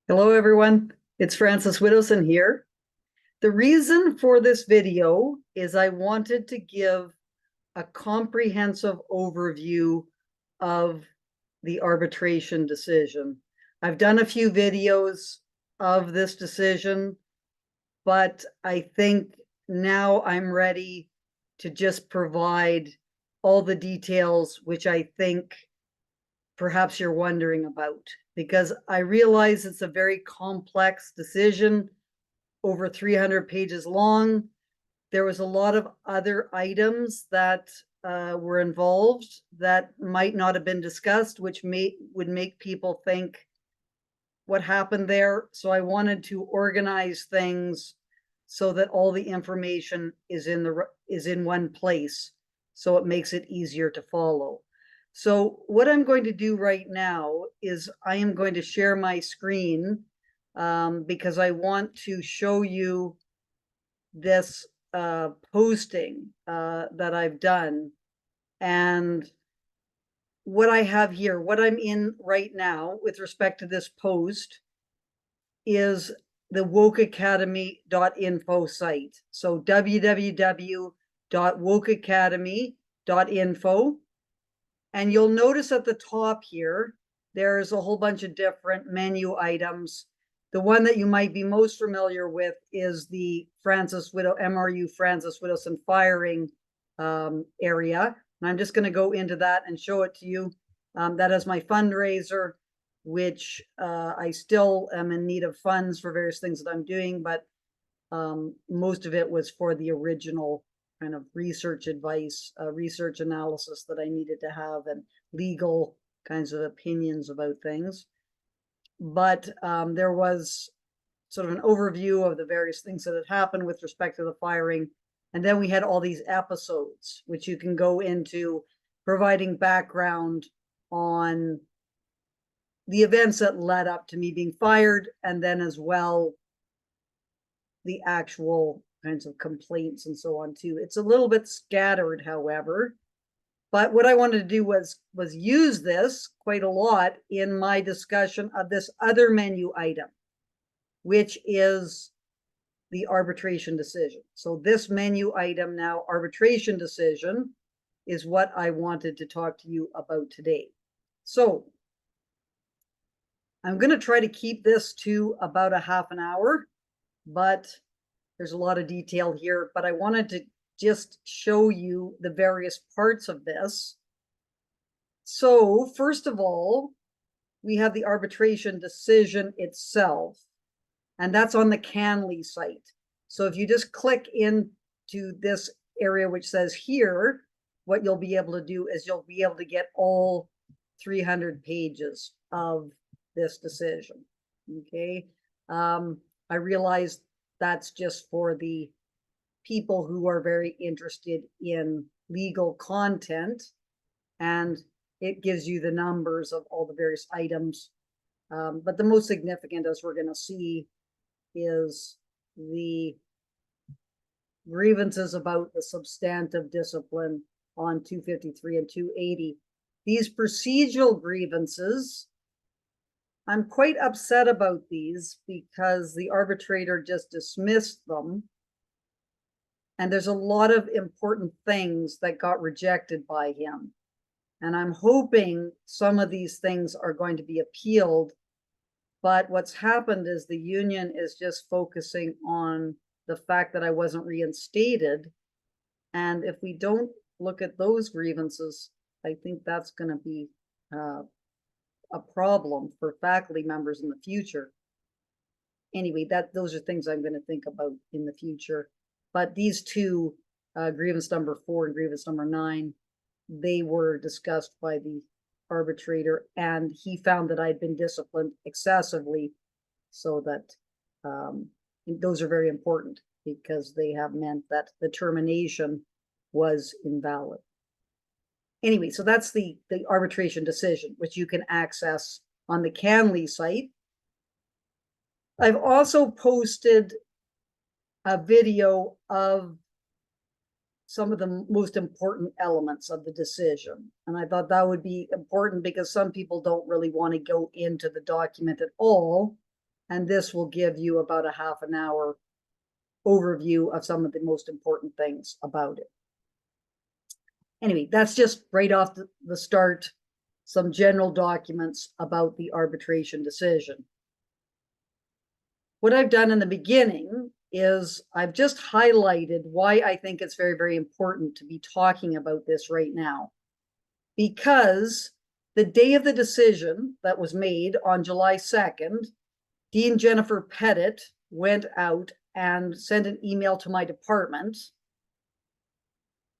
Hello, everyone. It's Frances Widdowson here. The reason for this video is I wanted to give a comprehensive overview of the arbitration decision. I've done a few videos of this decision, but I think now I'm ready to just provide all the details, which I think perhaps you're wondering about, because I realize it's a very complex decision, over 300 pages long. There was a lot of other items that were involved that might not have been discussed, which would make people think what happened there. So I wanted to organize things so that all the information is in one place, so it makes it easier to follow. So what I'm going to do right now is I am going to share my screen because I want to show you this posting that I've done. And what I have here, what I'm in right now with respect to this post is the wokeacademy.info site. So www.wokeacademy.info. And you'll notice at the top here, there's a whole bunch of different menu items. The one that you might be most familiar with is the MRU Frances Widdowson firing area. And I'm just going to go into that and show it to you. That is my fundraiser, which I still am in need of funds for various things that I'm doing, but most of it was for the original kind of research advice, research analysis that I needed to have, and legal kinds of opinions about things. But there was sort of an overview of the various things that had happened with respect to the firing. And then we had all these episodes, which you can go into, providing background on the events that led up to me being fired, and then as well the actual kinds of complaints and so on too. It's a little bit scattered, however, but what I wanted to do was use this quite a lot in my discussion of this other menu item, which is the arbitration decision. So this menu item now, arbitration decision, is what I wanted to talk to you about today. So I'm going to try to keep this to about a half an hour, but there's a lot of detail here. But I wanted to just show you the various parts of this. So first of all, we have the arbitration decision itself, and that's on the Canley site. So if you just click into this area which says here, what you'll be able to do is you'll be able to get all 300 pages of this decision. Okay. I realize that's just for the people who are very interested in legal content, and it gives you the numbers of all the various items. But the most significant, as we're going to see, is the grievances about the substantive discipline on 253 and 280. These procedural grievances, I'm quite upset about these because the arbitrator just dismissed them. And there's a lot of important things that got rejected by him. And I'm hoping some of these things are going to be appealed. But what's happened is the union is just focusing on the fact that I wasn't reinstated. And if we don't look at those grievances, I think that's going to be a problem for faculty members in the future. Anyway, those are things I'm going to think about in the future. But these two, grievance number 4 and grievance number 9, they were discussed by the arbitrator, and he found that I'd been disciplined excessively, so that those are very important because they have meant that the termination was invalid. Anyway, so that's the arbitration decision, which you can access on the Canley site. I've also posted a video of some of the most important elements of the decision. And I thought that would be important because some people don't really want to go into the document at all. And this will give you about a half an hour overview of some of the most important things about it. Anyway, that's just right off the start, some general documents about the arbitration decision. What I've done in the beginning is I've just highlighted why I think it's very, very important to be talking about this right now. Because the day of the decision that was made on July 2nd, Dean Jennifer Pettit went out and sent an email to my department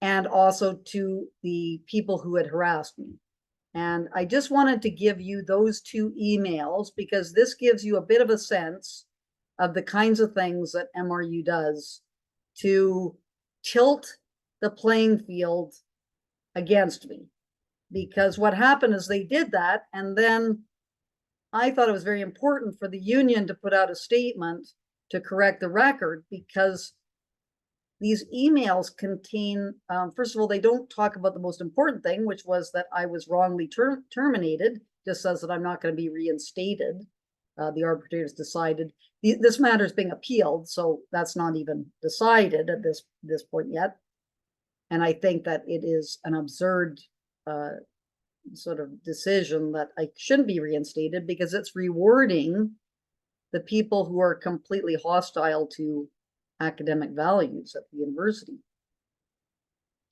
and also to the people who had harassed me. And I just wanted to give you those two emails because this gives you a bit of a sense of the kinds of things that MRU does to tilt the playing field against me. Because what happened is they did that, and then I thought it was very important for the union to put out a statement to correct the record, because these emails contain, first of all, they don't talk about the most important thing, which was that I was wrongly terminated. Just says that I'm not going to be reinstated. The arbitrators decided this matter is being appealed, so that's not even decided at this point yet. And I think that it is an absurd sort of decision that I shouldn't be reinstated, because it's rewarding the people who are completely hostile to academic values at the university.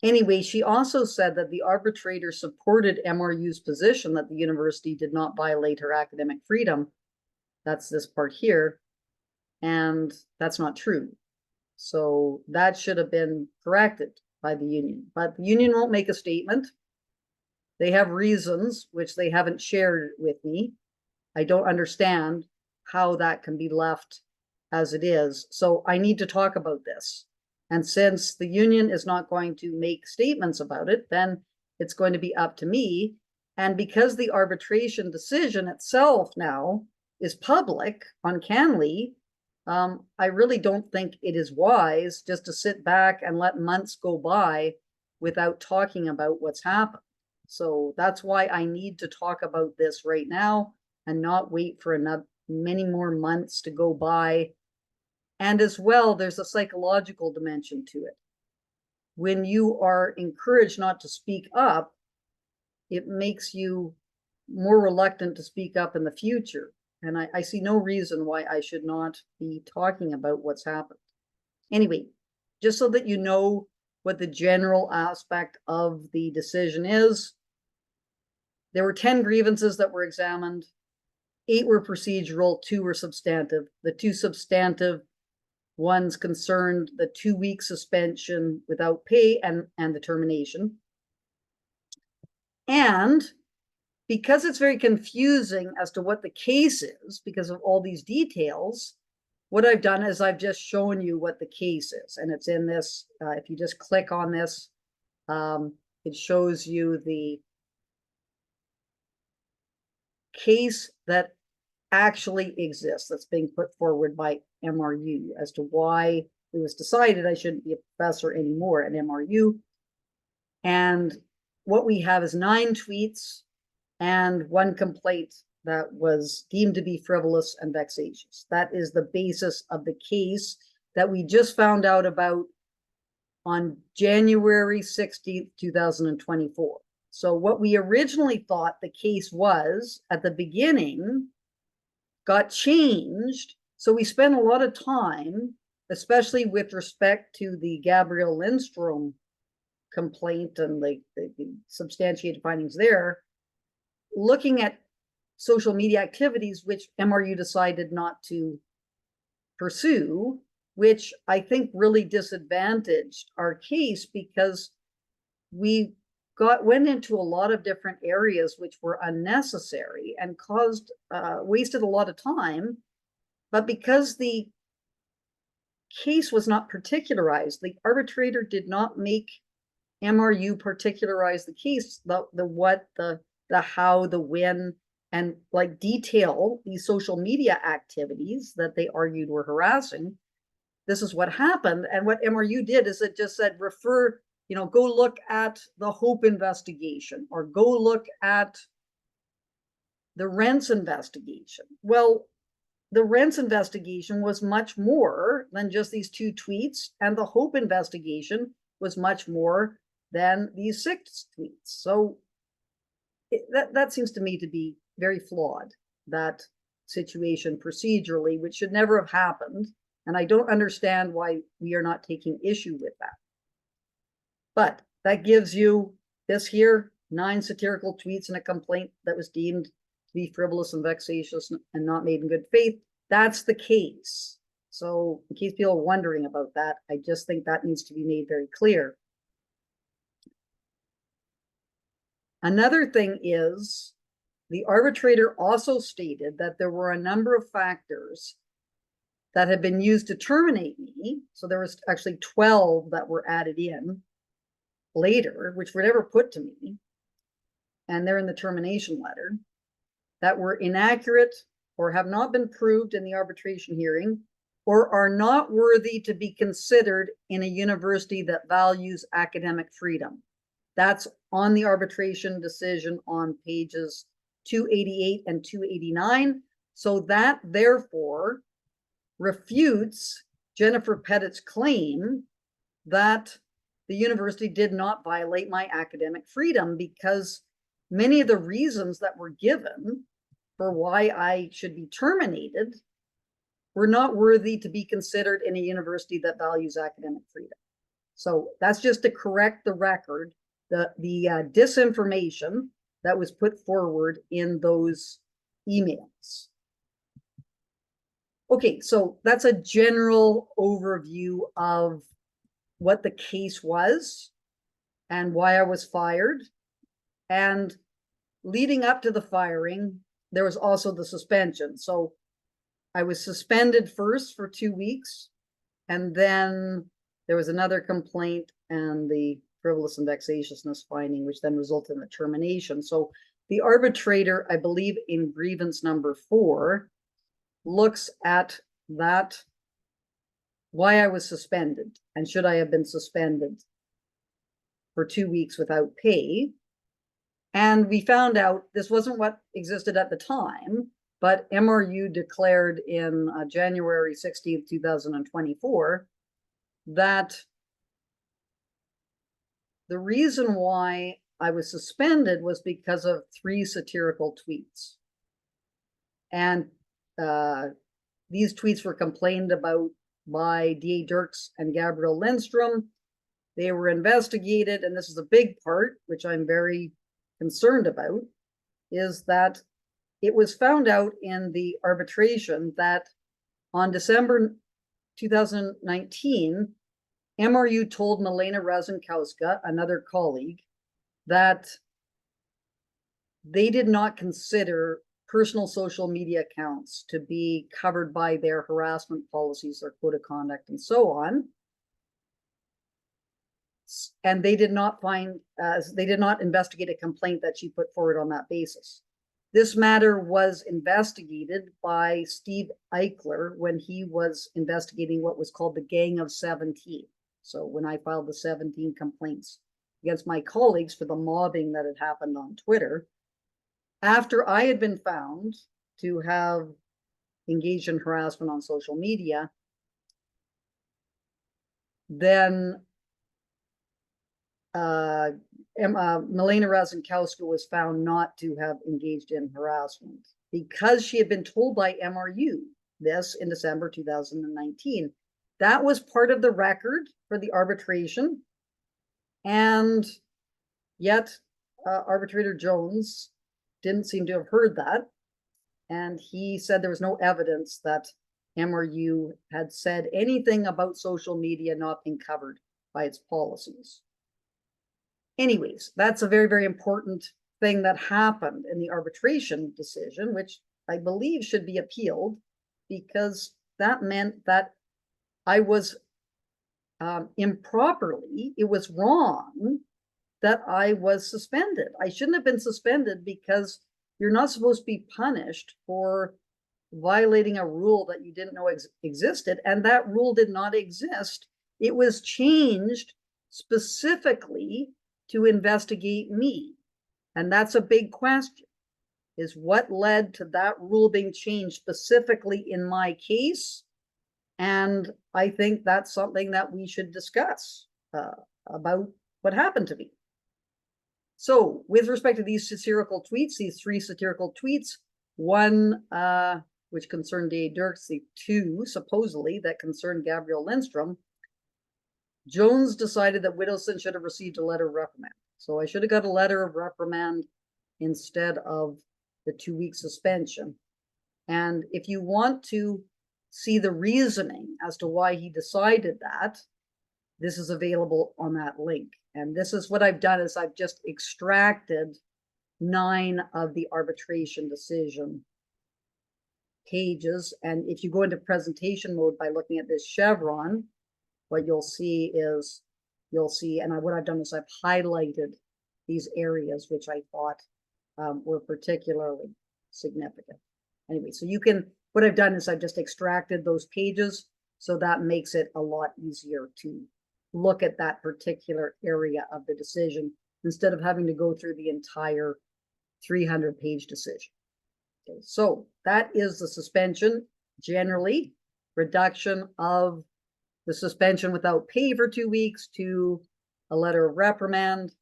Anyway, she also said that the arbitrator supported MRU's position that the university did not violate her academic freedom. That's this part here. And that's not true. So that should have been corrected by the union. But the union won't make a statement. They have reasons which they haven't shared with me. I don't understand how that can be left as it is. So I need to talk about this. And since the union is not going to make statements about it, then it's going to be up to me. And because the arbitration decision itself now is public on Canly, I really don't think it is wise just to sit back and let months go by without talking about what's happened. So that's why I need to talk about this right now and not wait for many more months to go by. And as well, there's a psychological dimension to it. When you are encouraged not to speak up, it makes you more reluctant to speak up in the future. And I see no reason why I should not be talking about what's happened. Anyway, just so that you know what the general aspect of the decision is, there were 10 grievances that were examined. 8 were procedural, 2 were substantive. The 2 substantive ones concerned the 2-week suspension without pay and the termination. And because it's very confusing as to what the case is, because of all these details, what I've done is I've just shown you what the case is. And it's in this, if you just click on this, it shows you the case that actually exists, that's being put forward by MRU as to why it was decided I shouldn't be a professor anymore at MRU. And what we have is 9 tweets and 1 complaint that was deemed to be frivolous and vexatious. That is the basis of the case that we just found out about on January 16th, 2024. So what we originally thought the case was at the beginning got changed. So we spent a lot of time, especially with respect to the Gabrielle Lindstrom complaint and the substantiated findings there, looking at social media activities which MRU decided not to pursue, which I think really disadvantaged our case, because we went into a lot of different areas which were unnecessary and wasted a lot of time. But because the case was not particularized, the arbitrator did not make MRU particularize the case, the what, the how, the when, and like detail these social media activities that they argued were harassing. This is what happened. And what MRU did is it just said, refer, go look at the Hope investigation, or go look at the Rents investigation. Well, the Rents investigation was much more than just these 2 tweets, and the Hope investigation was much more than these 6 tweets. So that seems to me to be very flawed, that situation procedurally, which should never have happened. And I don't understand why we are not taking issue with that. But that gives you this here, 9 satirical tweets and a complaint that was deemed to be frivolous and vexatious and not made in good faith. That's the case. So in case people are wondering about that, I just think that needs to be made very clear. Another thing is, the arbitrator also stated that there were a number of factors that had been used to terminate me. So there was actually 12 that were added in later, which were never put to me, and they're in the termination letter, that were inaccurate or have not been proved in the arbitration hearing, or are not worthy to be considered in a university that values academic freedom. That's on the arbitration decision on pages 288 and 289. So that therefore refutes Jennifer Pettit's claim that the university did not violate my academic freedom, because many of the reasons that were given for why I should be terminated were not worthy to be considered in a university that values academic freedom. So that's just to correct the record, the disinformation that was put forward in those emails. Okay, so that's a general overview of what the case was and why I was fired. And leading up to the firing, there was also the suspension. So I was suspended first for 2 weeks, and then there was another complaint and the frivolous and vexatiousness finding, which then resulted in the termination. So the arbitrator, I believe in grievance number 4, looks at that, why I was suspended, and should I have been suspended for 2 weeks without pay. And we found out this wasn't what existed at the time, but MRU declared in January 16th, 2024, that the reason why I was suspended was because of 3 satirical tweets. And these tweets were complained about by DA Dirks and Gabriel Lindstrom. They were investigated, and this is a big part, which I'm very concerned about, is that it was found out in the arbitration that on December 2019, MRU told Milena Razankowska, another colleague, that they did not consider personal social media accounts to be covered by their harassment policies, their code of conduct, and so on. And they did not investigate a complaint that she put forward on that basis. This matter was investigated by Steve Eichler when he was investigating what was called the Gang of 17. So when I filed the 17 complaints against my colleagues for the mobbing that had happened on Twitter, after I had been found to have engaged in harassment on social media, then Milena Razankowska was found not to have engaged in harassment because she had been told by MRU this in December 2019. That was part of the record for the arbitration, and yet Arbitrator Jones didn't seem to have heard that, and he said there was no evidence that MRU had said anything about social media not being covered by its policies. Anyways, that's a very, very important thing that happened in the arbitration decision, which I believe should be appealed, because that meant that I was improperly, it was wrong that I was suspended. I shouldn't have been suspended, because you're not supposed to be punished for violating a rule that you didn't know existed, and that rule did not exist. It was changed specifically to investigate me, and that's a big question. is what led to that rule being changed specifically in my case. And I think that's something that we should discuss about what happened to me. So with respect to these satirical tweets, these 3 satirical tweets, one which concerned D.A. Dirks, the 2 supposedly that concerned Gabriel Lindstrom, Jones decided that Widdowson should have received a letter of reprimand. So I should have got a letter of reprimand instead of the 2-week suspension. And if you want to see the reasoning as to why he decided that, this is available on that link. And this is what I've done, is I've just extracted 9 of the arbitration decision pages. And if you go into presentation mode by looking at this chevron, what you'll see is, and what I've done is I've highlighted these areas which I thought were particularly significant. Anyway, so you can, what I've done is I've just extracted those pages, so that makes it a lot easier to look at that particular area of the decision instead of having to go through the entire 300-page decision. Okay, so that is the suspension. Generally, reduction of the suspension without pay for 2 weeks to a letter of reprimand.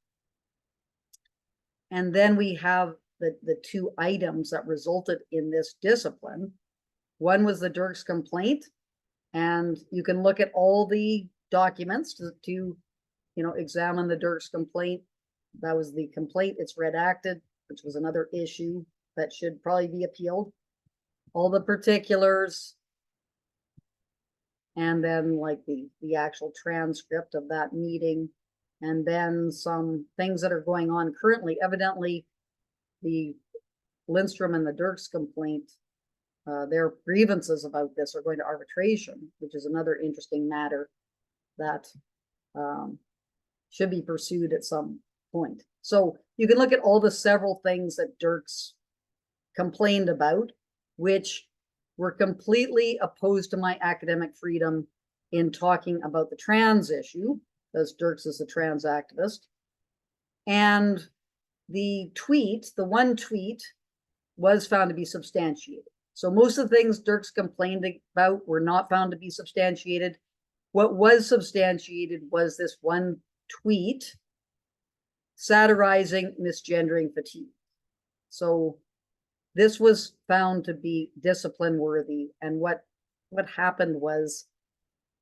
And then we have the 2 items that resulted in this discipline. One was the Dirks complaint, and you can look at all the documents to examine the Dirks complaint. That was the complaint. It's redacted, which was another issue that should probably be appealed. All the particulars, and then like the actual transcript of that meeting, and then some things that are going on currently. Evidently, the Lindstrom and the Dirks complaint, their grievances about this are going to arbitration, which is another interesting matter that should be pursued at some point. So you can look at all the several things that Dirks complained about, which were completely opposed to my academic freedom in talking about the trans issue, because Dirks is a trans activist. And the one tweet was found to be substantiated. So most of the things Dirks complained about were not found to be substantiated. What was substantiated was this one tweet satirizing misgendering fatigue. So this was found to be discipline worthy. And what happened was,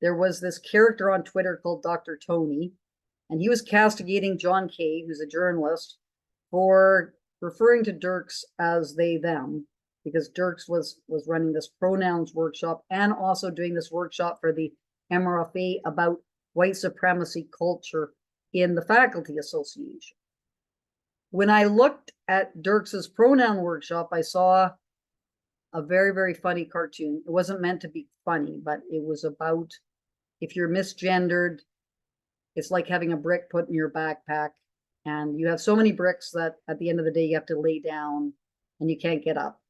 there was this character on Twitter called Dr. Tony, and he was castigating John Kay, who's a journalist, for referring to Dirks as they, them, because Dirks was running this pronouns workshop and also doing this workshop for the MRFA about white supremacy culture in the faculty association. When I looked at Dirks's pronoun workshop, I saw a very, very funny cartoon. It wasn't meant to be funny, but it was about, if you're misgendered, it's like having a brick put in your backpack, and you have so many bricks that at the end of the day you have to lay down and you can't get up.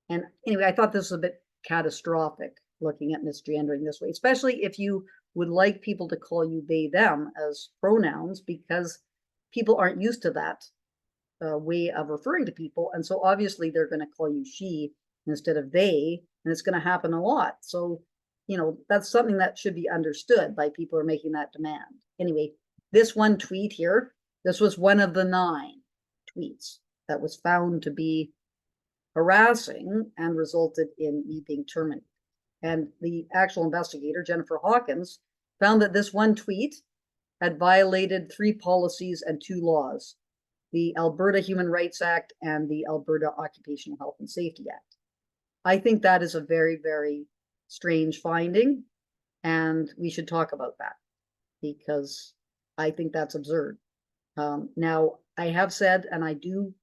And anyway, I thought this was a bit catastrophic, looking at misgendering this way, especially if you would like people to call you they, them as pronouns, because people aren't used to that way of referring to people. And so obviously they're going to call you she instead of they, and it's going to happen a lot. So, that's something that should be understood by people who are making that demand. Anyway, this one tweet here, this was one of the 9 tweets that was found to be harassing and resulted in me being terminated. And the actual investigator, Jennifer Hawkins, found that this one tweet had violated 3 policies and 2 laws, the Alberta Human Rights Act and the Alberta Occupational Health and Safety Act. I think that is a very, very strange finding, and we should talk about that, because I think that's absurd. Now, I have said, and I do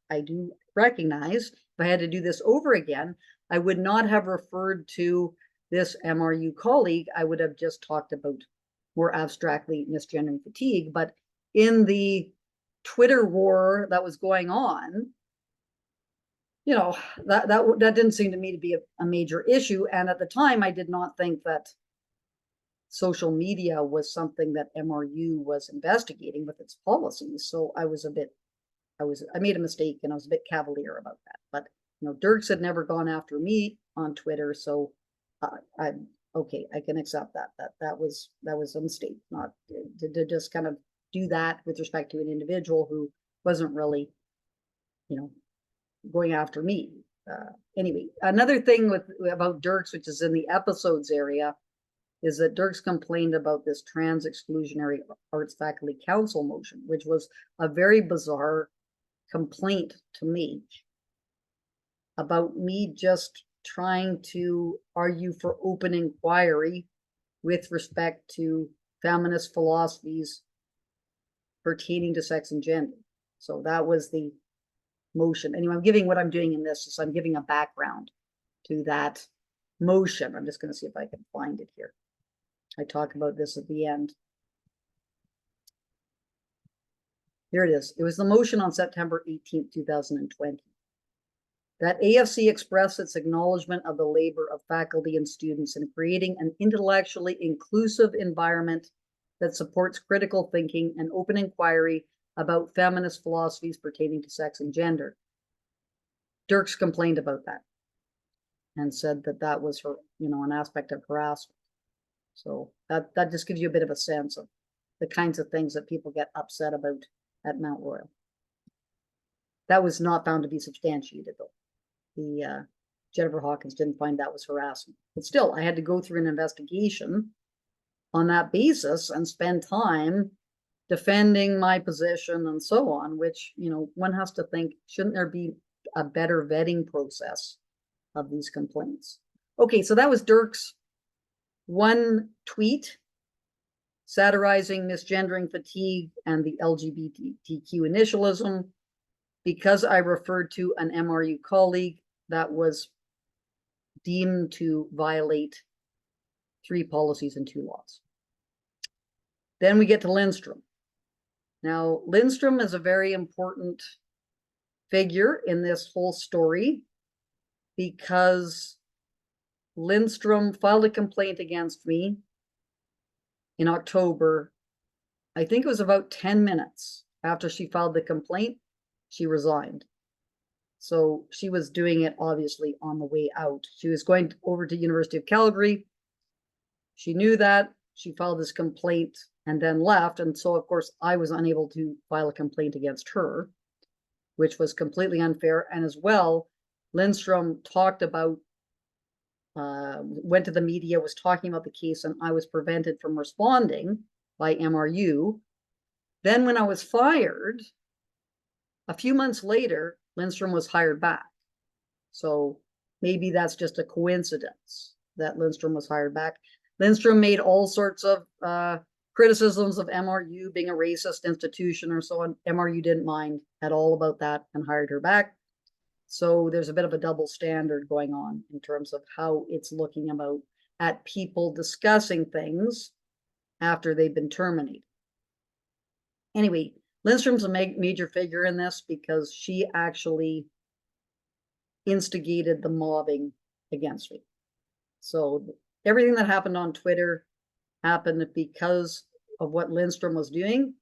recognize, if I had to do this over again, I would not have referred to this MRU colleague. I would have just talked about more abstractly misgendering fatigue. But in the Twitter war that was going on, that didn't seem to me to be a major issue. And at the time, I did not think that social media was something that MRU was investigating with its policies. So I was a bit I made a mistake and I was a bit cavalier about that. But Dirks had never gone after me on Twitter, so okay, I can accept that. That was a mistake, not to just kind of do that with respect to an individual who wasn't really, going after me. Anyway, another thing about Dirks, which is in the episodes area, is that Dirks complained about this trans exclusionary arts faculty council motion, which was a very bizarre complaint to me about me just trying to argue for open inquiry with respect to feminist philosophies pertaining to sex and gender. So that was the motion. Anyway, I'm giving what I'm doing in this, so I'm giving a background to that motion. I'm just going to see if I can find it here. I talk about this at the end. Here it is. It was the motion on September 18th, 2020. That AFC expressed its acknowledgement of the labor of faculty and students in creating an intellectually inclusive environment that supports critical thinking and open inquiry about feminist philosophies pertaining to sex and gender. Dirks complained about that and said that that was an aspect of harassment. So that just gives you a bit of a sense of the kinds of things that people get upset about at Mount Royal. That was not found to be substantiated, though. The Jennifer Hawkins didn't find that was harassment. But still, I had to go through an investigation on that basis and spend time defending my position and so on, which, one has to think, shouldn't there be a better vetting process of these complaints? Okay, so that was Dirks' one tweet satirizing misgendering fatigue and the LGBTQ initialism. Because I referred to an MRU colleague, that was deemed to violate 3 policies and 2 laws. Then we get to Lindstrom. Now, Lindstrom is a very important figure in this whole story because Lindstrom filed a complaint against me in October. I think it was about 10 minutes after she filed the complaint, she resigned. So she was doing it obviously on the way out. She was going over to University of Calgary. She knew that. She filed this complaint and then left. And so, of course, I was unable to file a complaint against her, which was completely unfair. And as well, Lindstrom talked about, went to the media, was talking about the case, and I was prevented from responding by MRU. Then when I was fired, a few months later, Lindstrom was hired back. So maybe that's just a coincidence that Lindstrom was hired back. Lindstrom made all sorts of criticisms of MRU being a racist institution or so on. MRU didn't mind at all about that and hired her back. So there's a bit of a double standard going on in terms of how it's looking at people discussing things after they've been terminated. Anyway, Lindstrom's a major figure in this because she actually instigated the mobbing against me. So everything that happened on Twitter happened because of what Lindstrom was doing.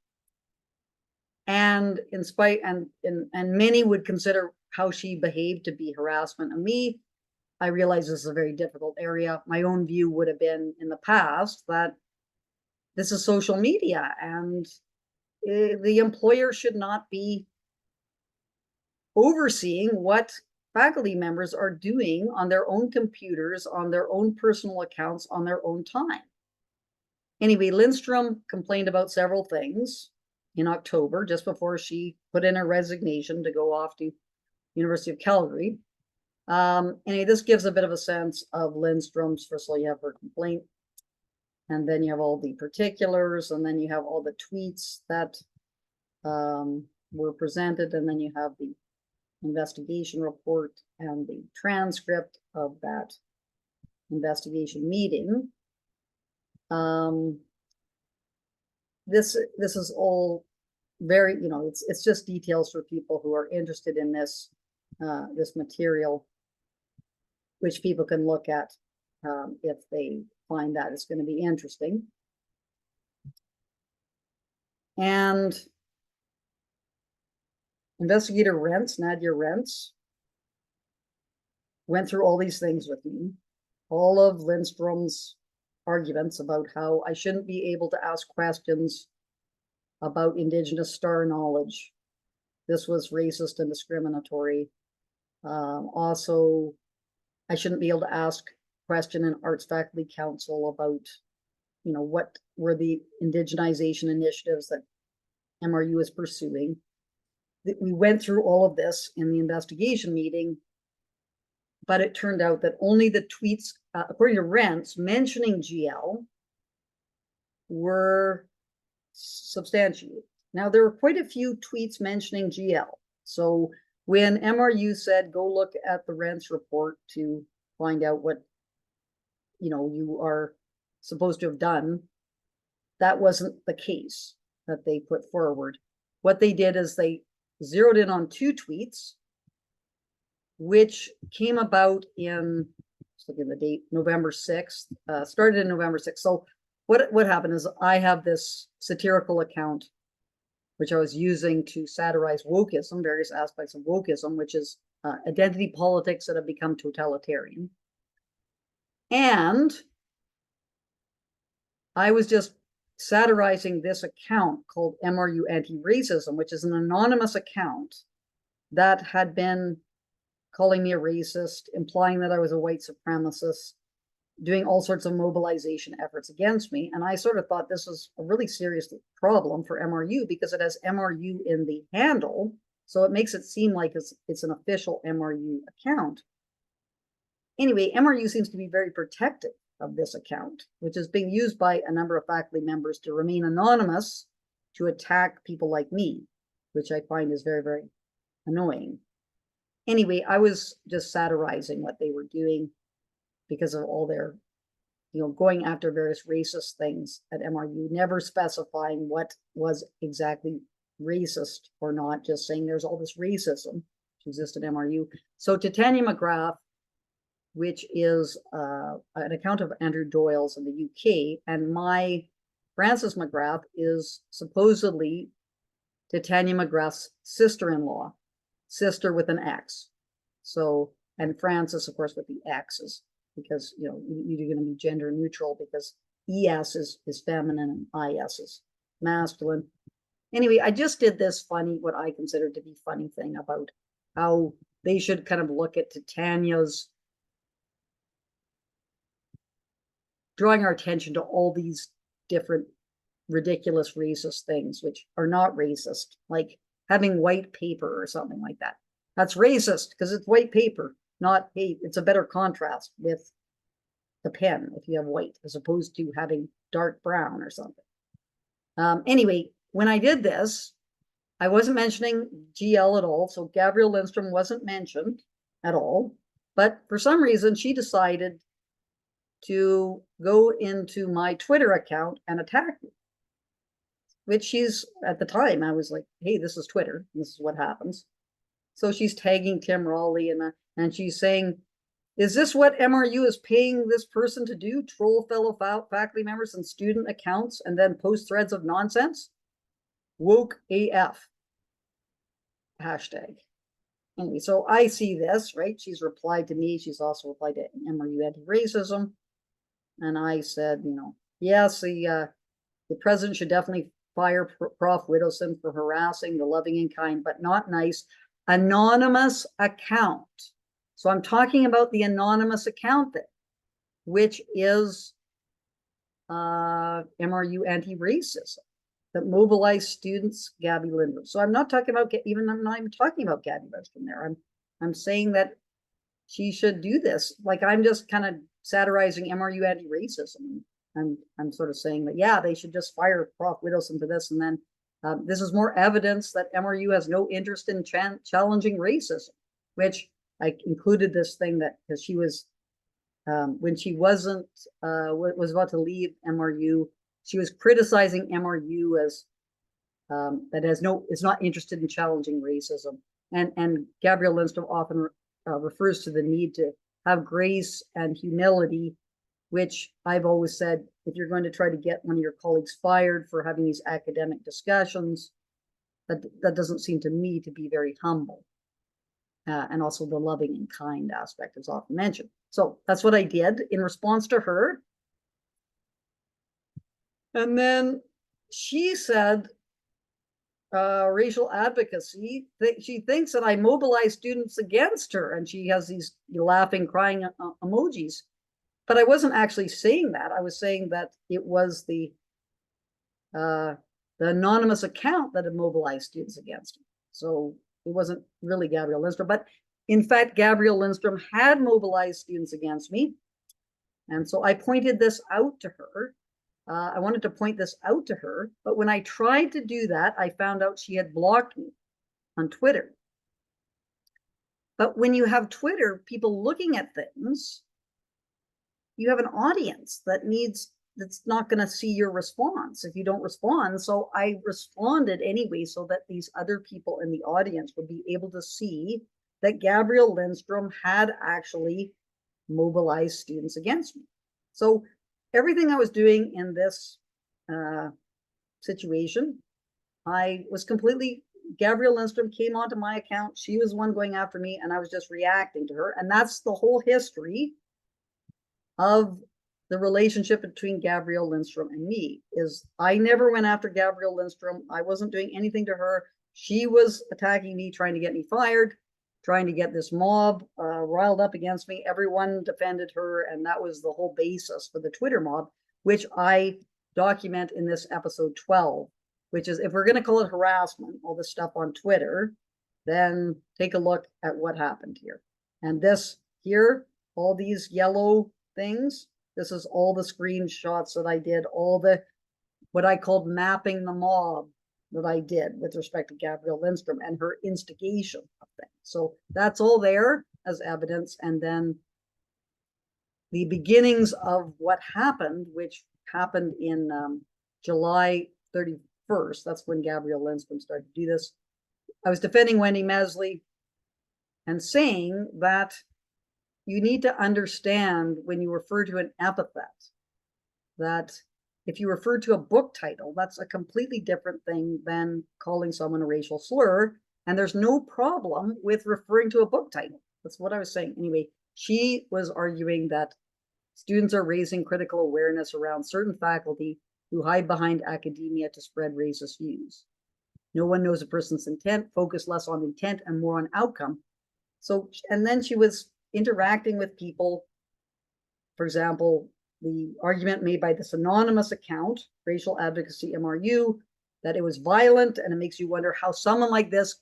And in spite, and many would consider how she behaved to be harassment of me. I realize this is a very difficult area. My own view would have been in the past that this is social media and the employer should not be overseeing what faculty members are doing on their own computers, on their own personal accounts, on their own time. Anyway, Lindstrom complained about several things in October, just before she put in her resignation to go off to University of Calgary. Anyway, this gives a bit of a sense of Lindstrom's. First of all, you have her complaint, and then you have all the particulars, and then you have all the tweets that were presented, and then you have the investigation report and the transcript of that investigation meeting. This is all very, it's just details for people who are interested in this this material, which people can look at if they find that it's going to be interesting. And Investigator Nadia Rents, went through all these things with me, all of Lindstrom's arguments about how I shouldn't be able to ask questions about Indigenous star knowledge. This was racist and discriminatory. Also, I shouldn't be able to ask question in Arts Faculty Council about, what were the indigenization initiatives that MRU is pursuing. We went through all of this in the investigation meeting, but it turned out that only the tweets, according to Rents, mentioning GL were substantiated. Now, there were quite a few tweets mentioning GL. So when MRU said, go look at the Rents report to find out what, you are supposed to have done, that wasn't the case that they put forward. What they did is they zeroed in on 2 tweets, which came about in, let's look at the date, November 6th, started in November 6th. So what happened is I have this satirical account, which I was using to satirize wokeism, various aspects of wokeism, which is identity politics that have become totalitarian. And I was just satirizing this account called MRU Anti-Racism, which is an anonymous account that had been calling me a racist, implying that I was a white supremacist, doing all sorts of mobilization efforts against me. And I sort of thought this was a really serious problem for MRU because it has MRU in the handle. So it makes it seem like it's an official MRU account. Anyway, MRU seems to be very protective of this account, which is being used by a number of faculty members to remain anonymous, to attack people like me, which I find is very, very annoying. Anyway, I was just satirizing what they were doing because of all their, going after various racist things at MRU, never specifying what was exactly racist or not, just saying there's all this racism which exists at MRU. So Titania McGrath, which is an account of Andrew Doyle's in the UK, and my Frances McGrath is supposedly Titania McGrath's sister-in-law, sister with an X. So, and Frances, of course, with the X's, because, you're going to be gender neutral because ES is feminine and IS is masculine. Anyway, I just did this what I consider to be funny thing about how they should kind of look at Titania's drawing our attention to all these different ridiculous racist things, which are not racist, like having white paper or something like that. That's racist because it's white paper, not, hey, it's a better contrast with the pen if you have white as opposed to having dark brown or something. Anyway, when I did this, I wasn't mentioning GL at all. So Gabrielle Lindstrom wasn't mentioned at all. But for some reason, she decided to go into my Twitter account and attack me, which she's, at the time, I was like, hey, this is Twitter. This is what happens. So she's tagging Tim Raleigh and she's saying, is this what MRU is paying this person to do? Troll fellow faculty members and student accounts and then post threads of nonsense? Woke AF. Hashtag. Anyway, so I see this, right? She's replied to me. She's also replied to MRU Anti-Racism. And I said, yes, the president should definitely fire Prof. Widdowson for harassing the loving and kind, but not nice, anonymous account. So I'm talking about the anonymous account there, which is MRU Anti-Racism that mobilized students, Gabby Lindstrom. So I'm not talking about, I'm not even talking about Gabby Lindstrom there. I'm saying that she should do this. Like, I'm just kind of satirizing MRU Anti-Racism. I'm sort of saying that, yeah, they should just fire Prof. Widdowson for this. And then this is more evidence that MRU has no interest in challenging racism, which I included this thing that because she was, when she was about to leave MRU, she was criticizing MRU as that is not interested in challenging racism. And Gabrielle Lindstrom often refers to the need to have grace and humility, which I've always said, if you're going to try to get one of your colleagues fired for having these academic discussions, that doesn't seem to me to be very humble. And also the loving and kind aspect is often mentioned. So that's what I did in response to her. And then she said, racial advocacy, she thinks that I mobilize students against her, and she has these laughing, crying emojis. But I wasn't actually saying that. I was saying that it was the anonymous account that had mobilized students against her. So it wasn't really Gabrielle Lindstrom, but in fact, Gabrielle Lindstrom had mobilized students against me. And so I pointed this out to her. I wanted to point this out to her, but when I tried to do that, I found out she had blocked me on Twitter. But when you have Twitter, people looking at things, you have an audience that's not going to see your response if you don't respond. So I responded anyway, so that these other people in the audience would be able to see that Gabrielle Lindstrom had actually mobilized students against me. So everything I was doing in this situation, I was completely, Gabrielle Lindstrom came onto my account. She was the one going after me, and I was just reacting to her. And that's the whole history of the relationship between Gabrielle Lindstrom and me. Is I never went after Gabrielle Lindstrom. I wasn't doing anything to her. She was attacking me, trying to get me fired, trying to get this mob riled up against me. Everyone defended her, and that was the whole basis for the Twitter mob, which I document in this episode 12, which is, if we're going to call it harassment, all this stuff on Twitter, then take a look at what happened here. And this here, all these yellow things, this is all the screenshots that I did, all the, what I called mapping the mob that I did with respect to Gabrielle Lindstrom and her instigation of things. So that's all there as evidence. And then the beginnings of what happened, which happened in July 31st, that's when Gabrielle Lindstrom started to do this. I was defending Wendy Mesley and saying that you need to understand, when you refer to an epithet, that if you refer to a book title, that's a completely different thing than calling someone a racial slur. And there's no problem with referring to a book title. That's what I was saying. Anyway, she was arguing that students are raising critical awareness around certain faculty who hide behind academia to spread racist views. No one knows a person's intent, focus less on intent and more on outcome. So, and then she was interacting with people. For example, the argument made by this anonymous account, Racial Advocacy MRU, that it was violent, and it makes you wonder how someone like this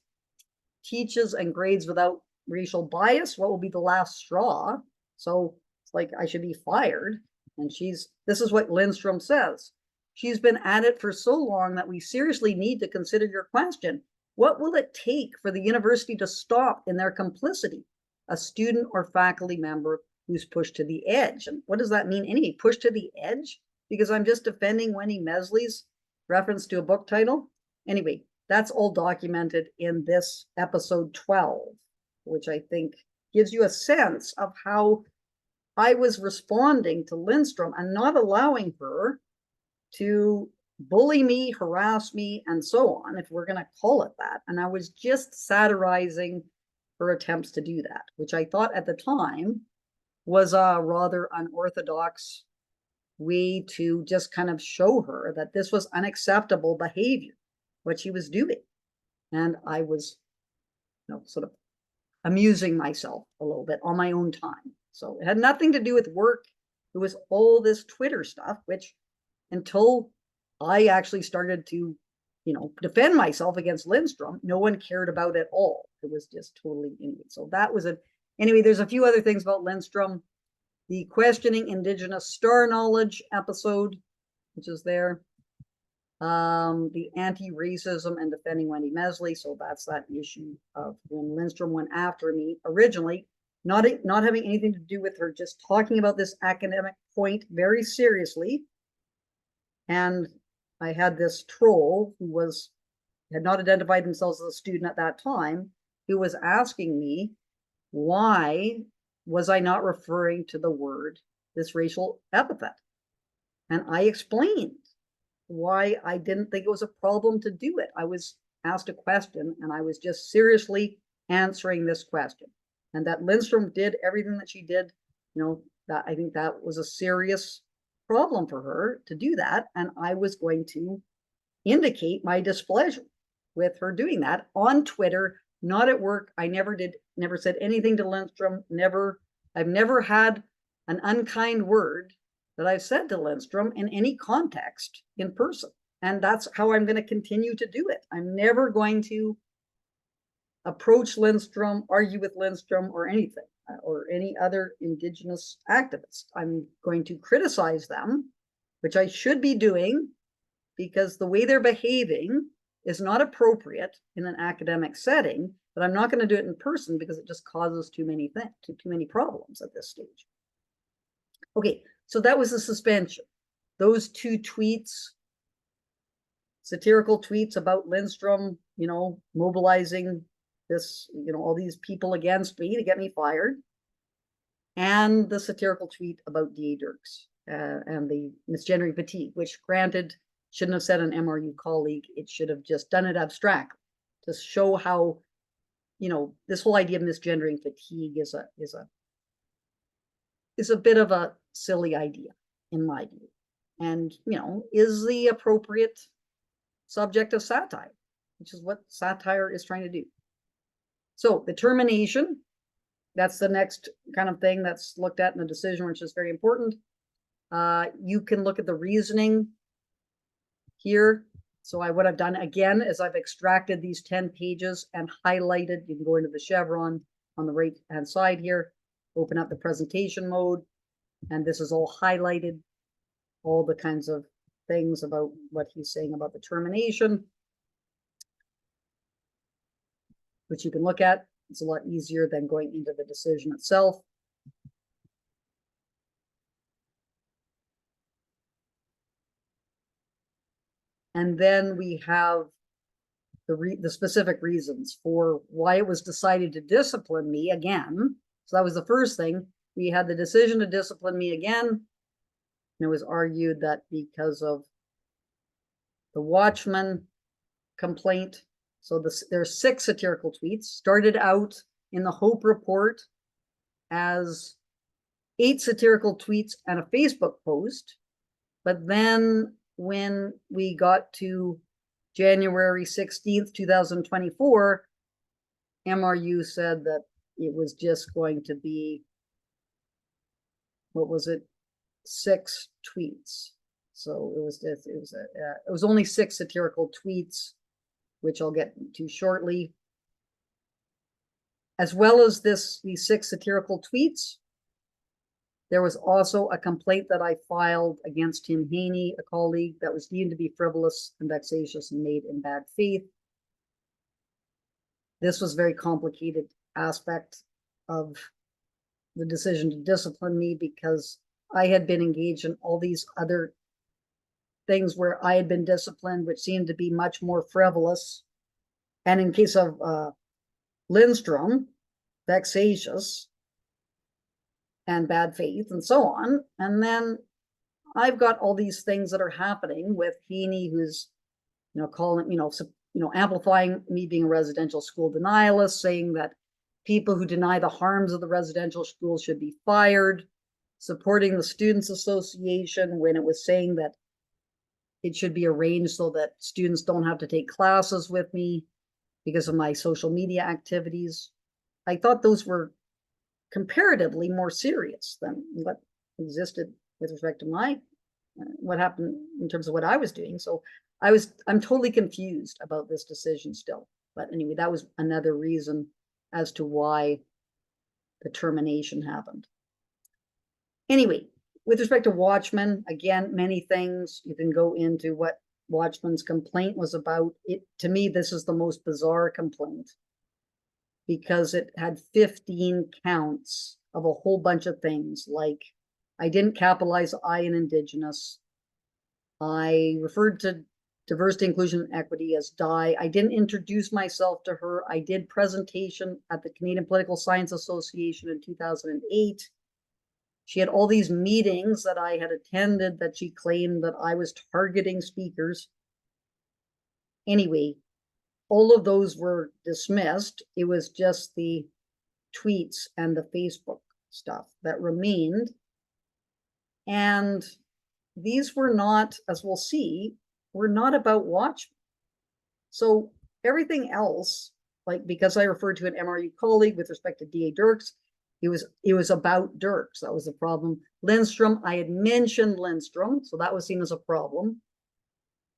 teaches and grades without racial bias. What will be the last straw? So it's like I should be fired. And this is what Lindstrom says. She's been at it for so long that we seriously need to consider your question. What will it take for the university to stop in their complicity a student or faculty member who's pushed to the edge? And what does that mean anyway? Pushed to the edge? Because I'm just defending Wendy Mesley's reference to a book title? Anyway, that's all documented in this episode 12, which I think gives you a sense of how I was responding to Lindstrom and not allowing her to bully me, harass me, and so on, if we're going to call it that. And I was just satirizing her attempts to do that, which I thought at the time was a rather unorthodox way to just kind of show her that this was unacceptable behavior, what she was doing. And I was, sort of amusing myself a little bit on my own time. So it had nothing to do with work. It was all this Twitter stuff, which until I actually started to, defend myself against Lindstrom, no one cared about at all. It was just totally, anyway. So that was it. Anyway, there's a few other things about Lindstrom. The questioning Indigenous star knowledge episode, which is there. The anti-racism and defending Wendy Mesley. So that's that issue of when Lindstrom went after me originally, not having anything to do with her, just talking about this academic point very seriously. And I had this troll who had not identified themselves as a student at that time, who was asking me, why was I not referring to the word, this racial epithet? And I explained why I didn't think it was a problem to do it. I was asked a question and I was just seriously answering this question. And that Lindstrom did everything that she did, that I think that was a serious problem for her to do that. And I was going to indicate my displeasure with her doing that on Twitter, not at work. I never said anything to Lindstrom. I've never had an unkind word that I've said to Lindstrom in any context in person. And that's how I'm going to continue to do it. I'm never going to approach Lindstrom, argue with Lindstrom or anything, or any other Indigenous activist. I'm going to criticize them, which I should be doing because the way they're behaving is not appropriate in an academic setting, but I'm not going to do it in person because it just causes too many problems at this stage. Okay, so that was the suspension. Those two tweets, satirical tweets about Lindstrom, mobilizing this, all these people against me to get me fired, and the satirical tweet about D.A. Dirks and the misgendering fatigue, which granted shouldn't have said an MRU colleague. It should have just done it abstractly to show how, this whole idea of misgendering fatigue is a bit of a silly idea in my view, and is the appropriate subject of satire, which is what satire is trying to do. So the termination, that's the next kind of thing that's looked at in the decision, which is very important. You can look at the reasoning here. So what I've done again is I've extracted these 10 pages and highlighted. You can go into the chevron on the right hand side here, open up the presentation mode, and this is all highlighted, all the kinds of things about what he's saying about the termination, which you can look at. It's a lot easier than going into the decision itself. And then we have the specific reasons for why it was decided to discipline me again. So that was the first thing. We had the decision to discipline me again. And it was argued that because of the Watchman complaint. So there's 6 satirical tweets, started out in the Hope Report as 8 satirical tweets and a Facebook post. But then when we got to January 16th, 2024, MRU said that it was just going to be, 6 tweets. So it was only 6 satirical tweets, which I'll get to shortly. As well as these 6 satirical tweets, there was also a complaint that I filed against Tim Haney, a colleague, that was deemed to be frivolous and vexatious and made in bad faith. This was a very complicated aspect of the decision to discipline me because I had been engaged in all these other things where I had been disciplined, which seemed to be much more frivolous. And in case of Lindstrom, vexatious and bad faith and so on. And then I've got all these things that are happening with Haney, who's, amplifying me being a residential school denialist, saying that people who deny the harms of the residential school should be fired, supporting the Students Association when it was saying that it should be arranged so that students don't have to take classes with me because of my social media activities. I thought those were comparatively more serious than what existed with respect to what happened in terms of what I was doing. So I'm totally confused about this decision still. But anyway, that was another reason as to why the termination happened. Anyway, with respect to Watchman, again, many things. You can go into what Watchman's complaint was about. To me, this is the most bizarre complaint because it had 15 counts of a whole bunch of things, like I didn't capitalize I in Indigenous. I referred to diversity, inclusion, and equity as DI. I didn't introduce myself to her. I did presentation at the Canadian Political Science Association in 2008. She had all these meetings that I had attended that she claimed that I was targeting speakers. Anyway, all of those were dismissed. It was just the tweets and the Facebook stuff that remained. And these were not, as we'll see, were not about Watchman. So everything else, like because I referred to an MRU colleague with respect to DA Dirks, it was about Dirks. That was the problem. Lindstrom, I had mentioned Lindstrom, so that was seen as a problem.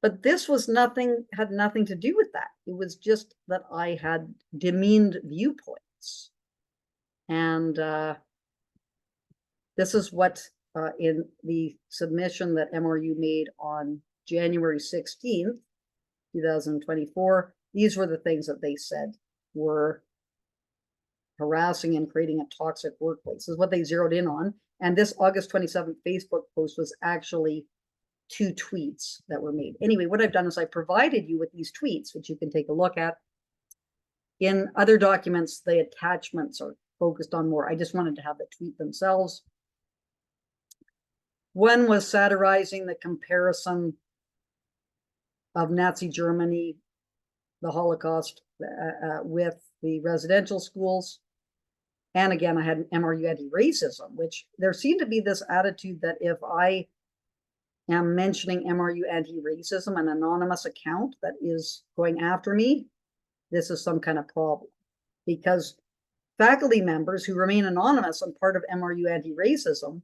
But this was had nothing to do with that. It was just that I had demeaned viewpoints. And this is what in the submission that MRU made on January 16th, 2024, these were the things that they said were harassing and creating a toxic workplace. This is what they zeroed in on. And this August 27th Facebook post was actually 2 tweets that were made. Anyway, what I've done is I provided you with these tweets, which you can take a look at. In other documents, the attachments are focused on more. I just wanted to have the tweet themselves. One was satirizing the comparison of Nazi Germany, the Holocaust, with the residential schools. And again, I had an MRU anti-racism, which there seemed to be this attitude that if I am mentioning MRU anti-racism, an anonymous account that is going after me, this is some kind of problem. Because faculty members who remain anonymous and part of MRU anti-racism,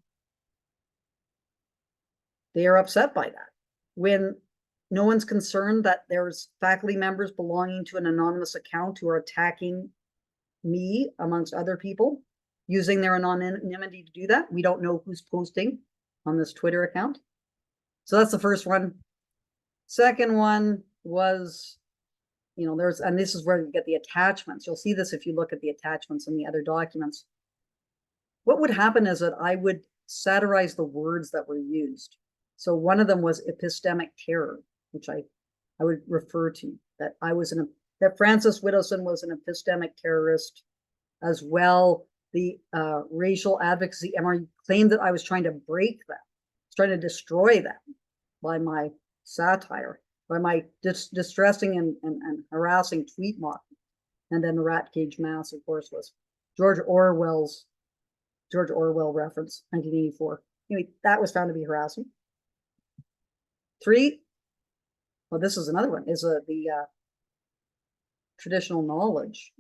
they are upset by that. When no one's concerned that there's faculty members belonging to an anonymous account who are attacking me amongst other people, using their anonymity to do that. We don't know who's posting on this Twitter account. So that's the first one. Second one was, and this is where you get the attachments. You'll see this if you look at the attachments in the other documents. What would happen is that I would satirize the words that were used. So one of them was epistemic terror, which I would refer to, that that Francis Widdowson was an epistemic terrorist as well. The racial advocacy MRU claimed that I was trying to break them, trying to destroy them by my satire, by my distressing and harassing tweet mock. And then the rat cage mass, of course, was George Orwell reference, 1984. Anyway, that was found to be harassing. 3, well, this is another one, is the traditional knowledge.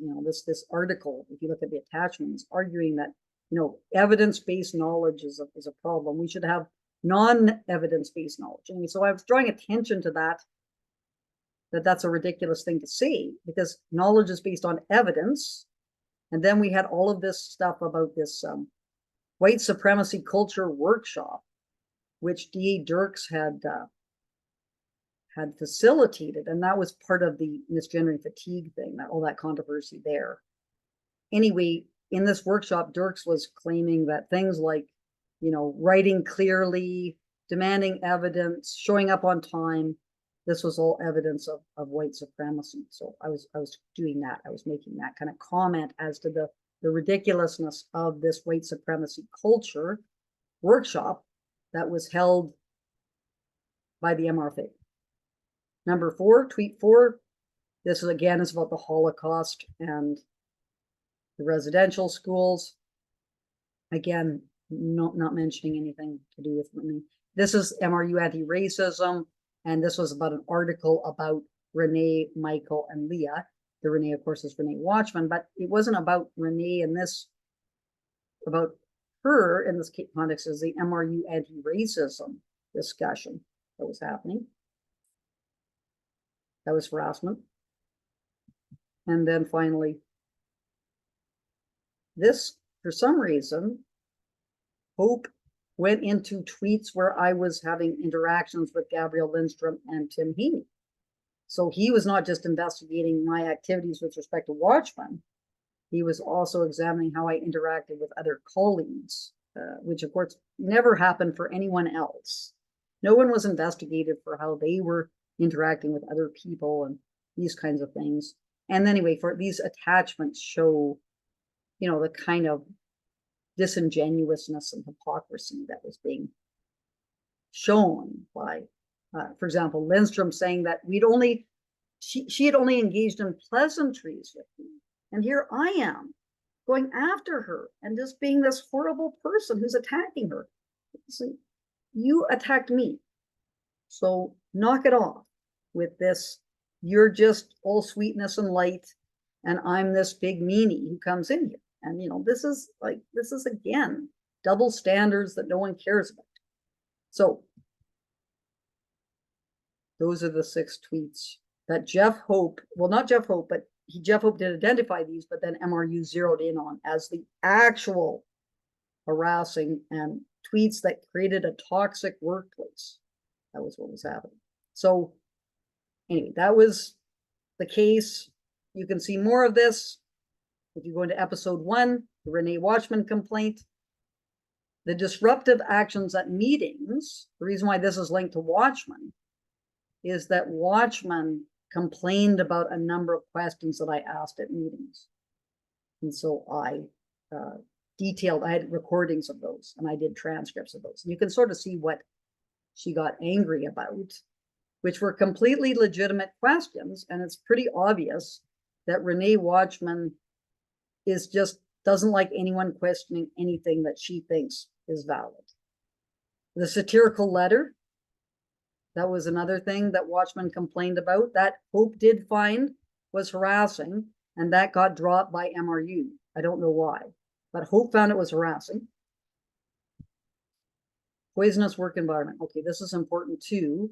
This article, if you look at the attachments, arguing that evidence-based knowledge is a problem. We should have non-evidence-based knowledge. And so I was drawing attention to that's a ridiculous thing to say, because knowledge is based on evidence. And then we had all of this stuff about this white supremacy culture workshop, which D.A. Dirks had facilitated, and that was part of the misgendering fatigue thing, all that controversy there. Anyway, in this workshop, Dirks was claiming that things like, writing clearly, demanding evidence, showing up on time, this was all evidence of white supremacy. So I was doing that. I was making that kind of comment as to the ridiculousness of this white supremacy culture workshop that was held by the MRFA. Number 4, tweet 4. This is about the Holocaust and the residential schools. Again, not mentioning anything to do with me. This is MRU anti-racism, and this was about an article about Renee, Michael, and Leah. The Renee, of course, is Renee Watchman, but it wasn't about Renee in this, about her in this context is the MRU anti-racism discussion that was happening. That was harassment. And then finally, this, for some reason, Hope went into tweets where I was having interactions with Gabrielle Lindstrom and Tim Heaney. So he was not just investigating my activities with respect to Watchman, he was also examining how I interacted with other colleagues, which of course never happened for anyone else. No one was investigated for how they were interacting with other people and these kinds of things. And anyway, for these attachments show, the kind of disingenuousness and hypocrisy that was being shown by, for example, Lindstrom saying that we'd only she had only engaged in pleasantries with me. And here I am going after her and just being this horrible person who's attacking her. So you attacked me. So knock it off with this. You're just all sweetness and light, and I'm this big meanie who comes in here. And this is again double standards that no one cares about. So those are the 6 tweets that Jeff Hope, well, not Jeff Hope, but Jeff Hope did identify these, but then MRU zeroed in on as the actual harassing and tweets that created a toxic workplace. That was what was happening. So anyway, that was the case. You can see more of this if you go into episode 1, the Renee Watchman complaint. The disruptive actions at meetings, the reason why this is linked to Watchman is that Watchman complained about a number of questions that I asked at meetings. And so I I had recordings of those and I did transcripts of those. And you can sort of see what she got angry about, which were completely legitimate questions. And it's pretty obvious that Renee Watchman doesn't like anyone questioning anything that she thinks is valid. The satirical letter, that was another thing that Watchman complained about, that Hope did find was harassing, and that got dropped by MRU. I don't know why, but Hope found it was harassing. Poisonous work environment. Okay, this is important too,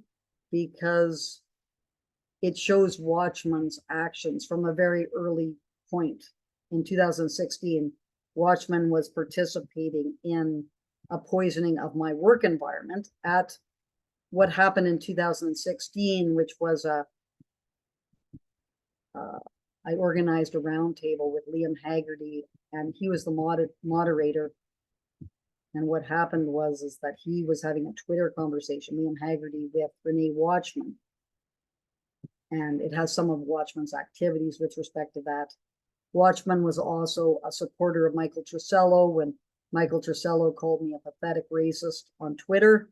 because it shows Watchman's actions from a very early point. In 2016, Watchman was participating in a poisoning of my work environment at what happened in 2016, which was I organized a roundtable with Liam Haggerty, and he was the moderator. And what happened is that he was having a Twitter conversation, Liam Haggerty, with Renee Watchman. And it has some of Watchman's activities with respect to that. Watchman was also a supporter of Michael Trusello when Michael Trusello called me a pathetic racist on Twitter,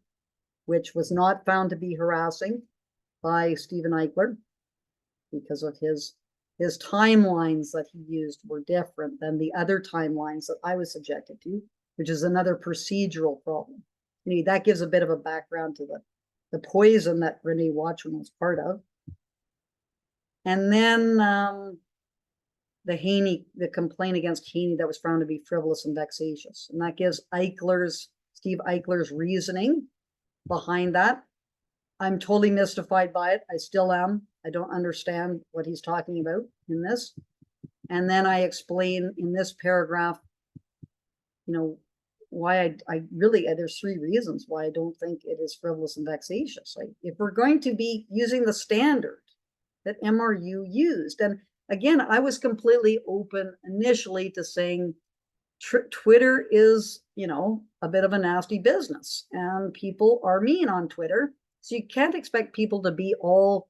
which was not found to be harassing by Stephen Eichler because of his timelines that he used were different than the other timelines that I was subjected to, which is another procedural problem. That gives a bit of a background to the poison that Renee Watchman was part of. And then the complaint against Haney that was found to be frivolous and vexatious. And that gives Steve Eichler's reasoning behind that. I'm totally mystified by it. I still am. I don't understand what he's talking about in this. And then I explain in this paragraph, why I really, there's 3 reasons why I don't think it is frivolous and vexatious. If we're going to be using the standard that MRU used, and again, I was completely open initially to saying Twitter is, a bit of a nasty business and people are mean on Twitter. So you can't expect people to be all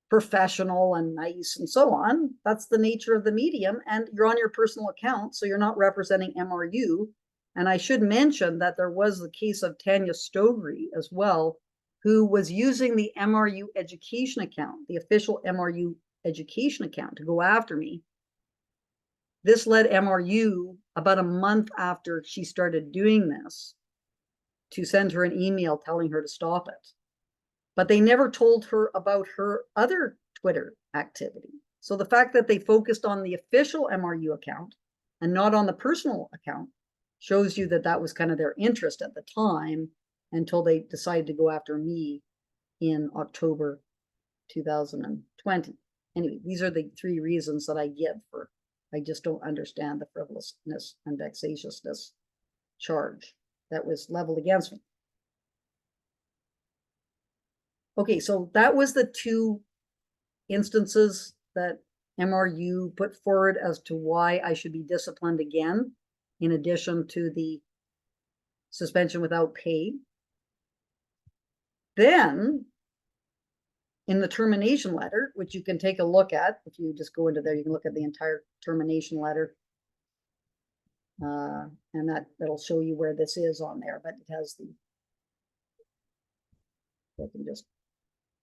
professional and nice and so on. That's the nature of the medium, and you're on your personal account, so you're not representing MRU. And I should mention that there was the case of Tanya Stogre as well, who was using the MRU education account, the official MRU education account, to go after me. This led MRU, about a month after she started doing this, to send her an email telling her to stop it. But they never told her about her other Twitter activity. So the fact that they focused on the official MRU account and not on the personal account shows you that that was kind of their interest at the time, until they decided to go after me in October 2020. Anyway, these are the 3 reasons that I give for, I just don't understand the frivolousness and vexatiousness charge that was leveled against me. Okay, so that was the 2 instances that MRU put forward as to why I should be disciplined again, in addition to the suspension without pay. Then, in the termination letter, which you can take a look at, if you just go into there, you can look at the entire termination letter. And that'll show you where this is on there, but it has the, I can just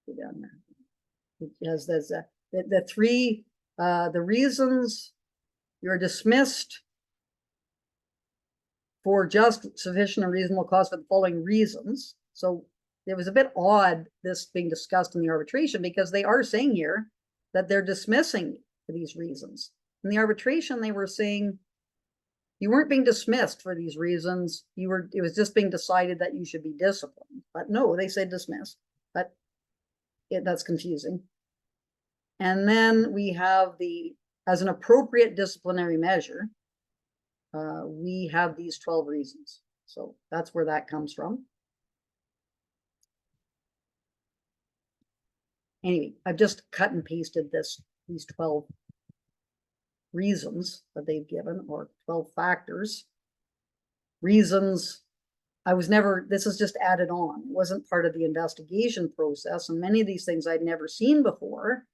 go down there. Because there's the three, the reasons you're dismissed for just sufficient and reasonable cause for the following reasons. So it was a bit odd, this being discussed in the arbitration, because they are saying here that they're dismissing for these reasons. In the arbitration, they were saying you weren't being dismissed for these reasons. It was just being decided that you should be disciplined. But no, they said dismissed. But that's confusing. And then we have as an appropriate disciplinary measure, we have these 12 reasons. So that's where that comes from. Anyway, I've just cut and pasted these 12 reasons that they've given, or 12 factors. Reasons, this is just added on. It wasn't part of the investigation process, and many of these things I'd never seen before.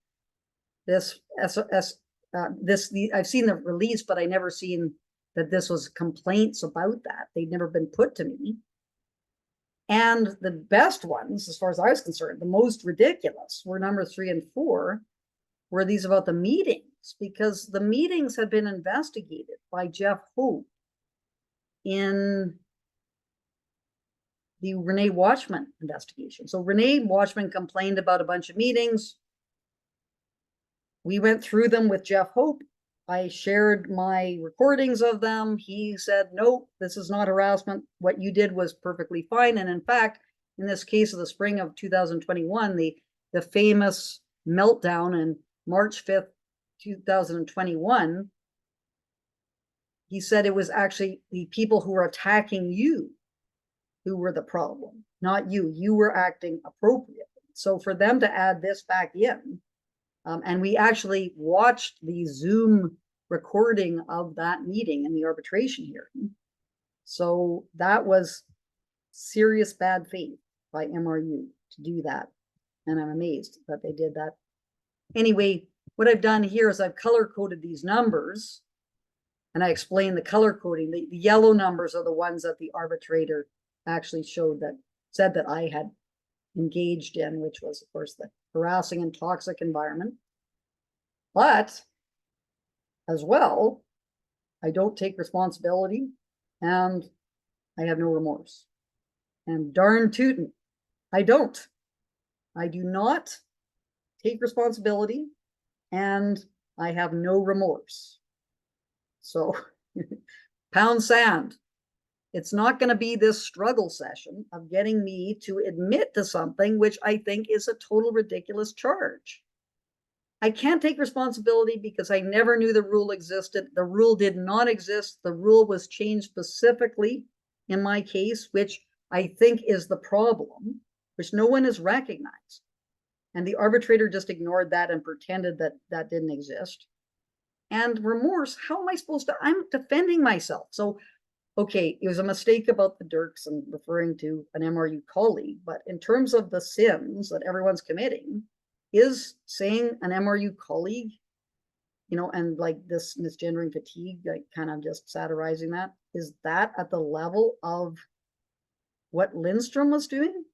I've seen the release, but I never seen that this was complaints about that. They'd never been put to me. And the best ones, as far as I was concerned, the most ridiculous were number 3 and 4, were these about the meetings, because the meetings had been investigated by Jeff Hope in the Renee Watchman investigation. So Renee Watchman complained about a bunch of meetings. We went through them with Jeff Hope. I shared my recordings of them. He said, no, this is not harassment. What you did was perfectly fine. And in fact, in this case of the spring of 2021, the famous meltdown on March 5th, 2021, he said it was actually the people who were attacking you who were the problem, not you. You were acting appropriately. So for them to add this back in, and we actually watched the Zoom recording of that meeting in the arbitration hearing. So that was serious bad faith by MRU to do that. And I'm amazed that they did that. Anyway, what I've done here is I've color-coded these numbers, and I explained the color coding. The yellow numbers are the ones that the arbitrator actually said that I had engaged in, which was, of course, the harassing and toxic environment. But as well, I don't take responsibility, and I have no remorse. And darn tootin', I don't. I do not take responsibility, and I have no remorse. So pound sand. It's not going to be this struggle session of getting me to admit to something which I think is a total ridiculous charge. I can't take responsibility because I never knew the rule existed. The rule did not exist. The rule was changed specifically in my case, which I think is the problem, which no one has recognized. And the arbitrator just ignored that and pretended that that didn't exist. And remorse, how am I supposed to? I'm defending myself. So, okay, it was a mistake about the Dirks and referring to an MRU colleague, but in terms of the sins that everyone's committing, is saying an MRU colleague, and like this misgendering fatigue, like kind of just satirizing that, is that at the level of what Lindstrom was doing?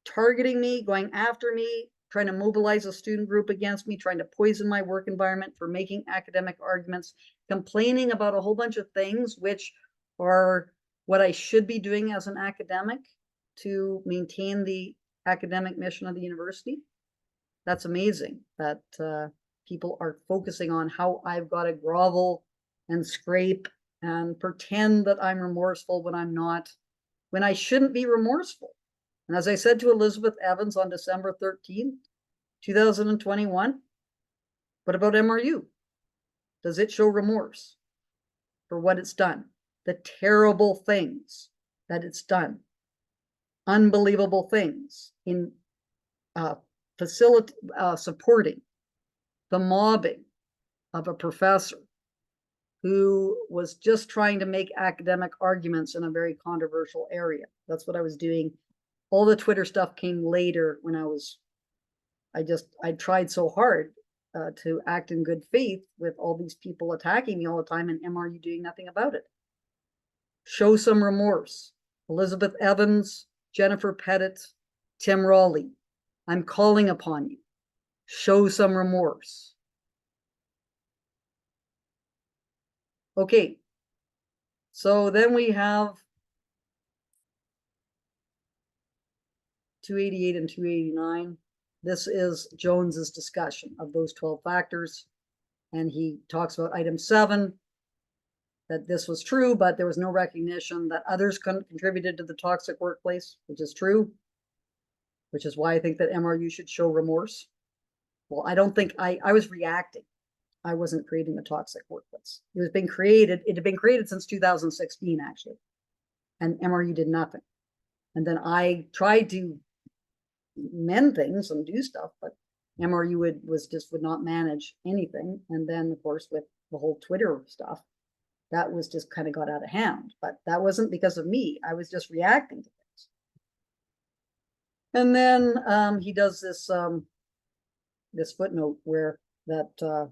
Targeting me, going after me, trying to mobilize a student group against me, trying to poison my work environment for making academic arguments, complaining about a whole bunch of things which are what I should be doing as an academic to maintain the academic mission of the university. That's amazing that people are focusing on how I've got to grovel and scrape and pretend that I'm remorseful when I'm not, when I shouldn't be remorseful. And as I said to Elizabeth Evans on December 13th, 2021, what about MRU? Does it show remorse for what it's done? The terrible things that it's done. Unbelievable things in supporting the mobbing of a professor who was just trying to make academic arguments in a very controversial area. That's what I was doing. All the Twitter stuff came later when I tried so hard to act in good faith with all these people attacking me all the time, and MRU doing nothing about it. Show some remorse. Elizabeth Evans, Jennifer Pettit, Tim Raleigh, I'm calling upon you. show some remorse. Okay, so then we have 288 and 289. This is Jones's discussion of those 12 factors. And he talks about item 7, that this was true, but there was no recognition that others contributed to the toxic workplace, which is true, which is why I think that MRU should show remorse. Well, I don't think I was reacting. I wasn't creating the toxic workplace. It was being created. It had been created since 2016, actually. And MRU did nothing. And then I tried to mend things and do stuff, but MRU would not manage anything. And then, of course, with the whole Twitter stuff, that was just kind of got out of hand. But that wasn't because of me. I was just reacting to things. And then he does this this footnote where that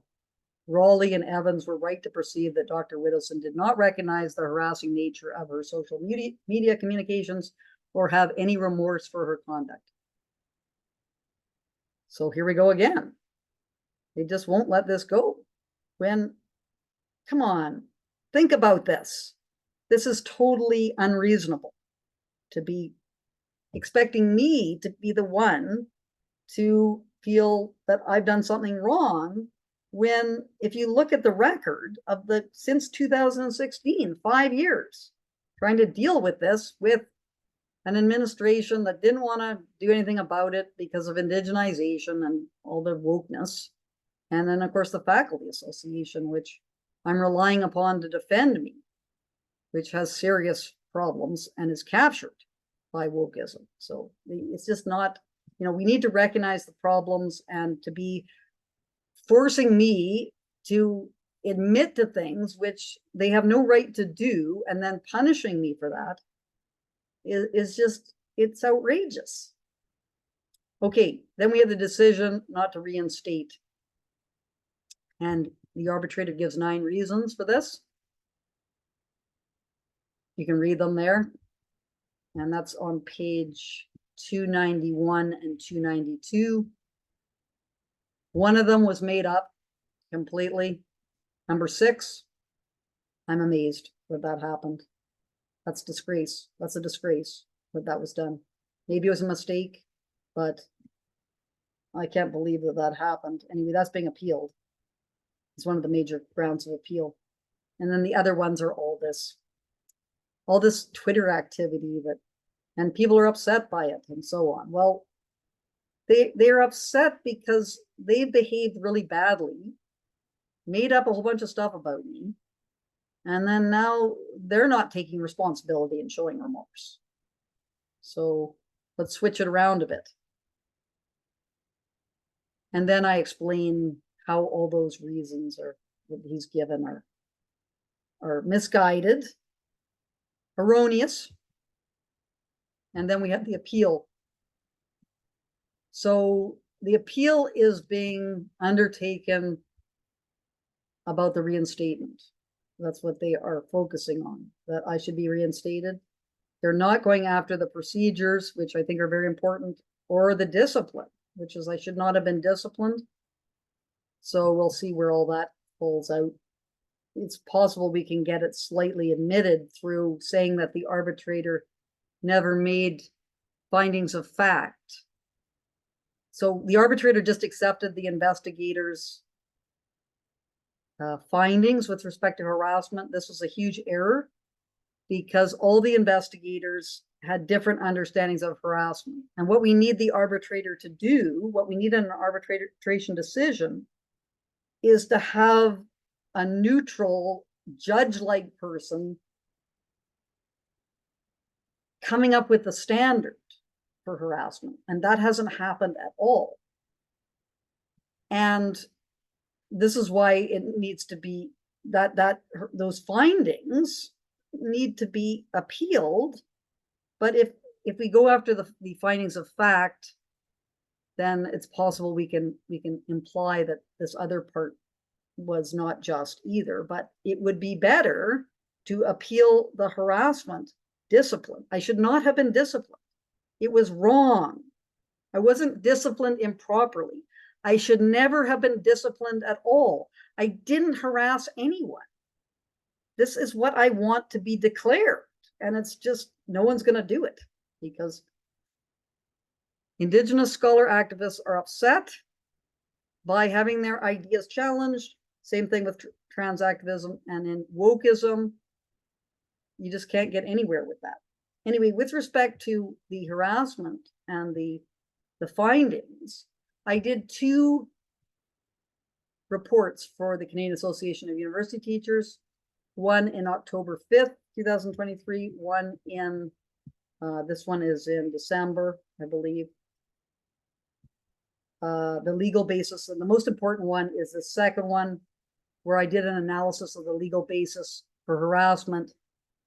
Raleigh and Evans were right to perceive that Dr. Widdowson did not recognize the harassing nature of her social media communications or have any remorse for her conduct. So here we go again. They just won't let this go. Come on, think about this. This is totally unreasonable to be expecting me to be the one to feel that I've done something wrong, when if you look at the record of since 2016, 5 years trying to deal with this with an administration that didn't want to do anything about it because of indigenization and all the wokeness. And then, of course, the Faculty Association, which I'm relying upon to defend me, which has serious problems and is captured by wokeism. So it's just not, we need to recognize the problems, and to be forcing me to admit to things which they have no right to do and then punishing me for that is just, it's outrageous. Okay, then we have the decision not to reinstate. And the arbitrator gives 9 reasons for this. You can read them there. And that's on page 291 and 292. One of them was made up completely. Number 6, I'm amazed that happened. That's disgrace. That's a disgrace that was done. Maybe it was a mistake, but I can't believe that happened. Anyway, that's being appealed. It's one of the major grounds of appeal. And then the other ones are all this Twitter activity and people are upset by it and so on. Well, they're upset because they behaved really badly, made up a whole bunch of stuff about me, and then now they're not taking responsibility and showing remorse. So let's switch it around a bit. And then I explain how all those reasons that he's given are misguided, erroneous. And then we have the appeal. So the appeal is being undertaken about the reinstatement. That's what they are focusing on, that I should be reinstated. They're not going after the procedures, which I think are very important, or the discipline, which is I should not have been disciplined. So we'll see where all that falls out. It's possible we can get it slightly admitted through saying that the arbitrator never made findings of fact. So the arbitrator just accepted the investigators' findings with respect to harassment. This was a huge error because all the investigators had different understandings of harassment. And what we need the arbitrator to do, what we need in an arbitration decision, is to have a neutral, judge-like person coming up with the standard for harassment. And that hasn't happened at all. And this is why it needs to be those findings need to be appealed. But if we go after the findings of fact, then it's possible we can imply that this other part was not just either. But it would be better to appeal the harassment discipline. I should not have been disciplined. It was wrong. I wasn't disciplined improperly. I should never have been disciplined at all. I didn't harass anyone. This is what I want to be declared. And it's just, no one's going to do it because Indigenous scholar activists are upset by having their ideas challenged. Same thing with trans activism, and in wokeism, you just can't get anywhere with that. Anyway, with respect to the harassment and the findings, I did 2 reports for the Canadian Association of University Teachers, one in October 5th, 2023, one in, this one is in December, I believe. The legal basis, and the most important one is the second one, where I did an analysis of the legal basis for harassment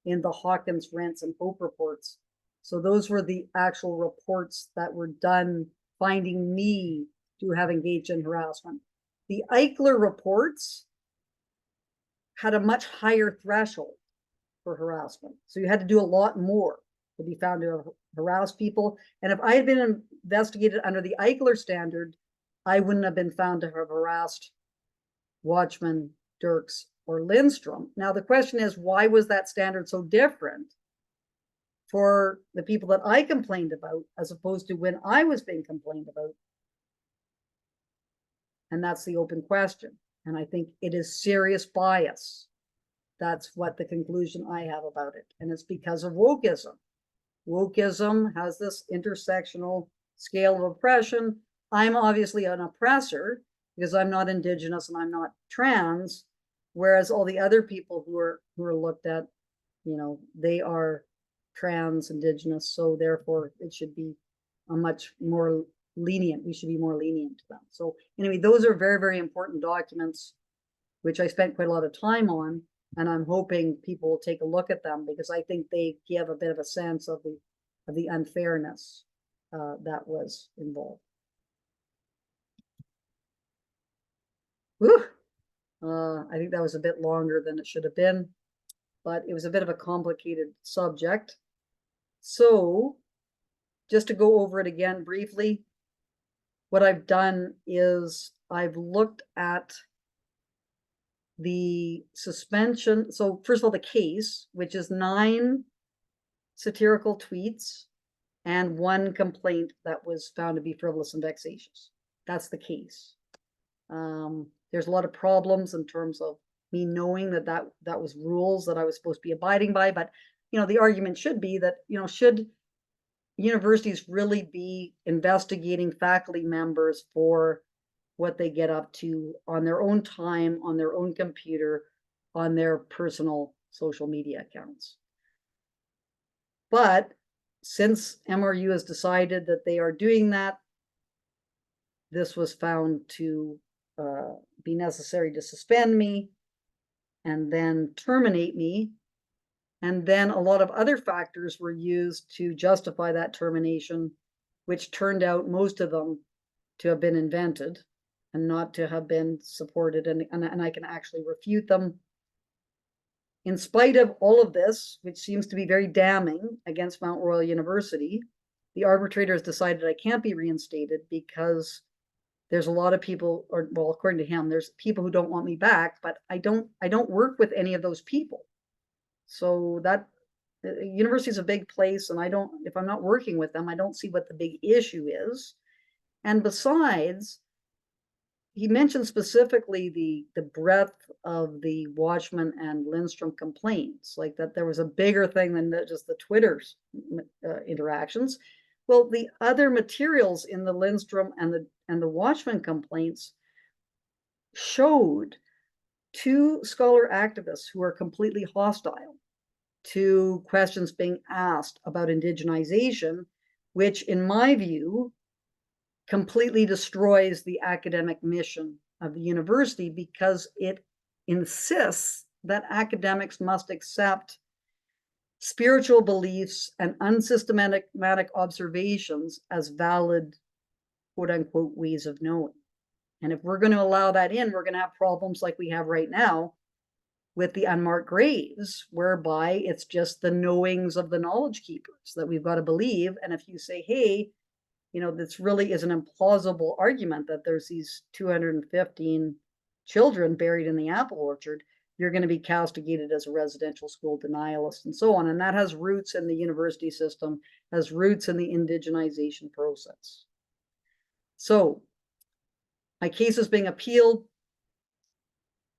in the Hawkins, Rents, and Hope reports. So those were the actual reports that were done finding me to have engaged in harassment. The Eichler reports had a much higher threshold for harassment. So you had to do a lot more to be found to have harassed people. And if I had been investigated under the Eichler standard, I wouldn't have been found to have harassed Watchman, Dirks, or Lindstrom. Now, the question is, why was that standard so different for the people that I complained about as opposed to when I was being complained about? And that's the open question. And I think it is serious bias. That's what the conclusion I have about it. And it's because of wokeism. Wokeism has this intersectional scale of oppression. I'm obviously an oppressor because I'm not Indigenous and I'm not trans, whereas all the other people who are looked at, you know, they are trans, Indigenous, so therefore it should be a much more lenient. We should be more lenient to them. So anyway, those are very, very important documents, which I spent quite a lot of time on, and I'm hoping people will take a look at them because I think they give a bit of a sense of the unfairness that was involved. Whew. I think that was a bit longer than it should have been, but it was a bit of a complicated subject. So just to go over it again briefly, what I've done is I've looked at the suspension. So first of all, the case, which is 9 satirical tweets and 1 complaint that was found to be frivolous and vexatious. That's the case. There's a lot of problems in terms of me knowing that was rules that I was supposed to be abiding by. But, you know, the argument should be that, you know, should universities really be investigating faculty members for what they get up to on their own time, on their own computer, on their personal social media accounts? But since MRU has decided that they are doing that, this was found to be necessary to suspend me and then terminate me. And then a lot of other factors were used to justify that termination, which turned out most of them to have been invented and not to have been supported. And I can actually refute them. In spite of all of this, which seems to be very damning against Mount Royal University, the arbitrator has decided I can't be reinstated because there's a lot of people, or well, according to him, there's people who don't want me back, but I don't work with any of those people. So that university is a big place, and if I'm not working with them, I don't see what the big issue is. And besides, he mentioned specifically the breadth of the Watchman and Lindstrom complaints, like that there was a bigger thing than just the Twitter interactions. Well, the other materials in the Lindstrom and the Watchman complaints showed 2 scholar activists who are completely hostile to questions being asked about indigenization, which in my view completely destroys the academic mission of the university because it insists that academics must accept spiritual beliefs and unsystematic observations as valid, quote unquote, ways of knowing. And if we're going to allow that in, we're going to have problems like we have right now with the unmarked graves, whereby it's just the knowings of the knowledge keepers that we've got to believe. And if you say, hey, you know, this really is an implausible argument that there's these 215 children buried in the apple orchard, you're going to be castigated as a residential school denialist and so on. And that has roots in the university system, has roots in the indigenization process. So my case is being appealed,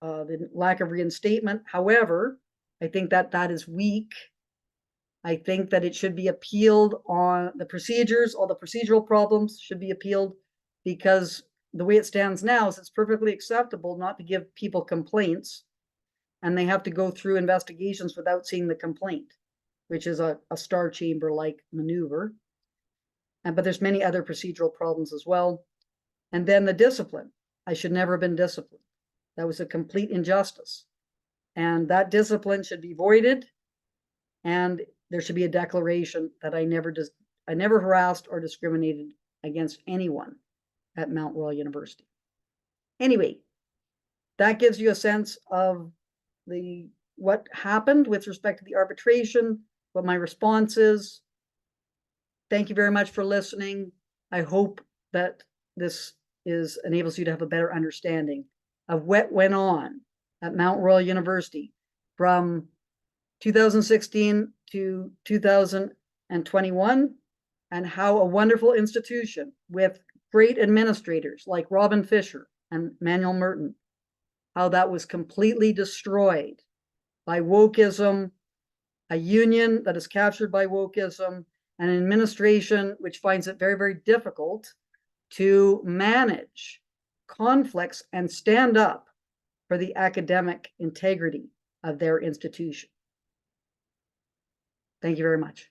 the lack of reinstatement. However, I think that that is weak. I think that it should be appealed on the procedures, all the procedural problems should be appealed, because the way it stands now is it's perfectly acceptable not to give people complaints, and they have to go through investigations without seeing the complaint, which is a star chamber-like maneuver. But there's many other procedural problems as well. And then the discipline. I should never have been disciplined. That was a complete injustice. And that discipline should be voided. And there should be a declaration that I never harassed or discriminated against anyone at Mount Royal University. Anyway, that gives you a sense of what happened with respect to the arbitration, what my response is. Thank you very much for listening. I hope that this enables you to have a better understanding of what went on at Mount Royal University from 2016 to 2021, and how a wonderful institution with great administrators like Robin Fisher and Manuel Merton, how that was completely destroyed by wokeism, a union that is captured by wokeism, and an administration which finds it very, very difficult to manage conflicts and stand up for the academic integrity of their institution. Thank you very much.